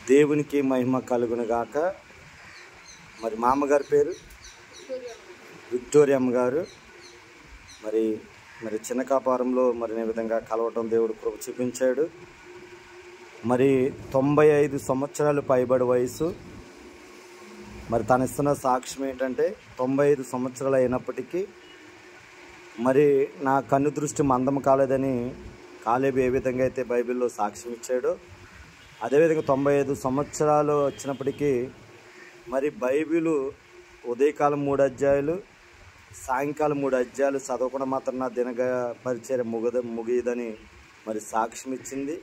దేవునికి మహిమ కలుగును గాక. మరి మా అమ్మగారి పేరు విక్టోరియమ్మ గారు. మరి చిన్న కాపారంలో మరి ఈ విధంగా కలవటం దేవుడు కృప చూపించాడు. మరి 95 సంవత్సరాలు పైబడి వయసు. మరి తను ఇస్తున్న సాక్ష్యం ఏంటంటే 95 సంవత్సరాలు అయినప్పటికీ మరి నా కన్ను దృష్టి మందం కాలేదని కాలేబు ఏ విధంగా అయితే బైబిల్లో సాక్ష్యం ఇచ్చాడో అదేవిధంగా 95 సంవత్సరాలు వచ్చినప్పటికీ మరి బైబిలు ఉదయకాలం 3 అధ్యాయాలు సాయంకాలం 3 అధ్యాయాలు చదవకుండా మాత్రం నా దినగ పరిచర్య ముగియదని మరి సాక్ష్యం ఇచ్చింది.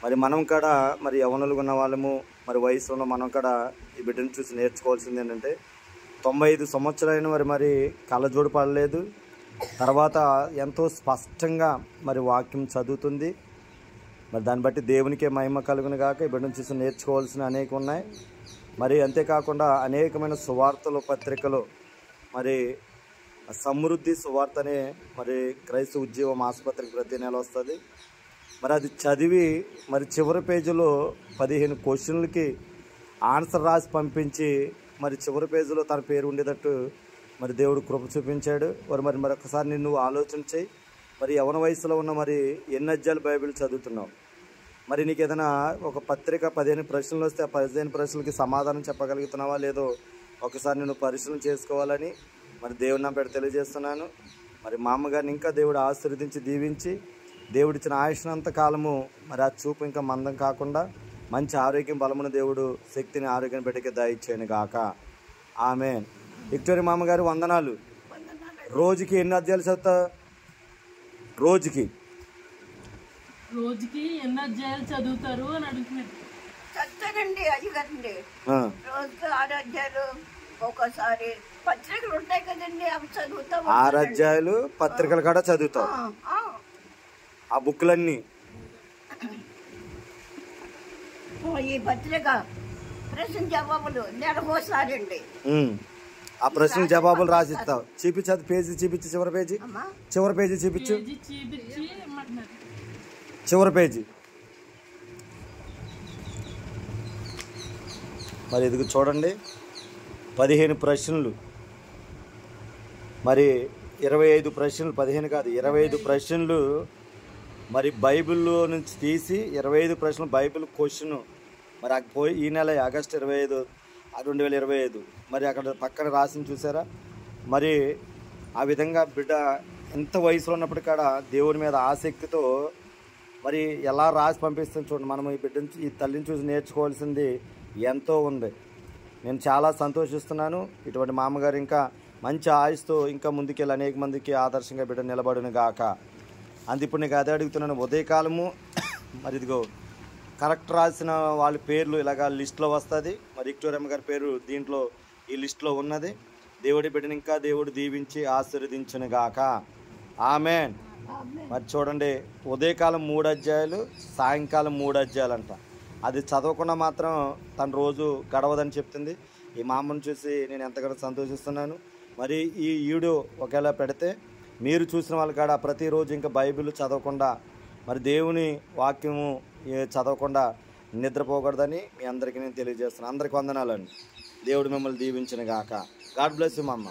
మరి మనం కూడా మరి యవ్వనులుగా ఉన్న వాళ్ళము మరి వయసులో మనం కూడా ఈ బిడ్డను చూసి నేర్చుకోవాల్సింది ఏంటంటే 95 సంవత్సరాలైన మరి కళ్ళజోడు పడలేదు. తర్వాత ఎంతో స్పష్టంగా మరి వాక్యం చదువుతుంది. మరి దాన్ని బట్టి దేవునికే మహిమ కలుగును గాక. ఈ బిడ్డను చూసి నేర్చుకోవాల్సిన అనేక ఉన్నాయి. మరి అంతేకాకుండా అనేకమైన సువార్తలు పత్రికలు మరి సమృద్ధి సువార్త అనే మరి క్రైస్తవ ఉద్యమం ఆసుపత్రికి ప్రతి నెల వస్తుంది. మరి అది చదివి మరి చివరి పేజీలో 15 క్వశ్చన్లకి ఆన్సర్ రాసి పంపించి మరి చివరి పేజీలో తన పేరు ఉండేటట్టు మరి దేవుడు కృప చూపించాడు. మరి ఒకసారి నిన్ను ఆలోచన చేయి. మరి యవన వయసులో ఉన్న మరి ఎన్ని అధ్యాయాలు బైబిల్ చదువుతున్నావు? మరి నీకు ఏదైనా ఒక పత్రిక 15 ప్రశ్నలు వస్తే ఆ 15 ప్రశ్నలకి సమాధానం చెప్పగలుగుతున్నావా లేదో ఒకసారి నేను పరిశీలన చేసుకోవాలని మరి దేవుని నా పేరు తెలియజేస్తున్నాను. మరి మా అమ్మగారిని ఇంకా దేవుడు ఆశీర్వదించి దీవించి దేవుడిచ్చిన ఆయుష్నంత కాలము మరి ఆ చూపు ఇంకా మందం కాకుండా మంచి ఆరోగ్యం బలమున దేవుడు శక్తిని ఆరోగ్యం బిడ్డకి దయచేయను గాక. ఆమేన్. విక్టోరియా మామగారు వందనాలు. రోజుకి ఎన్ని అధ్యాయాలు చదువుతా? రోజుకి ఎన్ని అధ్యాయాలు చదువుతారు అని అడుగుతున్నారు. చదువుతానండి అయ్యగారండి. రోజుకి 6 అధ్యాయాలు, ఒక్కోసారి పత్రికలు ఉంటాయి కదండి అవి చదువుతాం. 6 అధ్యాయాలు పత్రికలు కూడా చదువుతావు? ఆ బుక్లన్నీ ఈ పత్రిక ప్రశ్న జవాబులు నెలకోసారి అండి. ఆ ప్రశ్న జవాబులు రాసిస్తావు. చూపించదు పేజీ చూపించి చివరి పేజీ చూపించు. చివరి పేజీ మరి ఇది చూడండి. 15 ప్రశ్నలు మరి 25 ప్రశ్నలు, 15 కాదు 25 ప్రశ్నలు మరి బైబిల్లో నుంచి తీసి 25 ప్రశ్నలు బైబిల్ క్వశ్చన్ మరి ఈ నెల ఆగస్టు 25, 2025 మరి అక్కడ పక్కన రాసింది చూసారా? మరి ఆ విధంగా బిడ్డ ఎంత వయసులో ఉన్నప్పుడు కూడా దేవుని మీద ఆసక్తితో మరి ఎలా రాసి పంపిస్తుంది చూడండి. మనం ఈ బిడ్డని ఈ తల్లిని చూసి నేర్చుకోవాల్సింది ఎంతో ఉంది. నేను చాలా సంతోషిస్తున్నాను. ఇటువంటి మామగారు ఇంకా మంచి ఆయుస్తో ఇంకా ముందుకెళ్ళి అనేక మందికి ఆదర్శంగా బిడ్డ నిలబడును గాక. అందు ఇప్పుడు నీకు అదే అడుగుతున్నాను. ఉదయకాలము మరి ఇదిగో కరెక్ట్ రాసిన వాళ్ళ పేర్లు ఇలాగా లిస్టులో వస్తుంది. మరి విక్టోరియమ్మ గారి పేరు దీంట్లో ఈ లిస్టులో ఉన్నది. దేవుడి బిడ్డని ఇంకా దేవుడు దీవించి ఆశీర్వదించును గాక. ఆమేన్. మరి చూడండి, ఉదయకాలం 3 అధ్యాయాలు సాయంకాలం 3 అధ్యాయాలు అంట. అది చదవకుండా మాత్రం తన రోజు గడవదని చెప్తుంది. ఈ మా అమ్మను చూసి నేను ఎంతగానో సంతోషిస్తున్నాను. మరి ఈ వీడియో ఒకవేళ పెడితే మీరు చూసిన వాళ్ళు కాడ ప్రతిరోజు ఇంకా బైబిల్ చదవకుండా మరి దేవుని వాక్యము చదవకుండా నిద్రపోకూడదని మీ అందరికీ నేను తెలియజేస్తున్నాను. అందరికి వందనాలండి. దేవుడు మిమ్మల్ని దీవించును గాక. గాడ్ బ్లెస్ యు మా అమ్మ.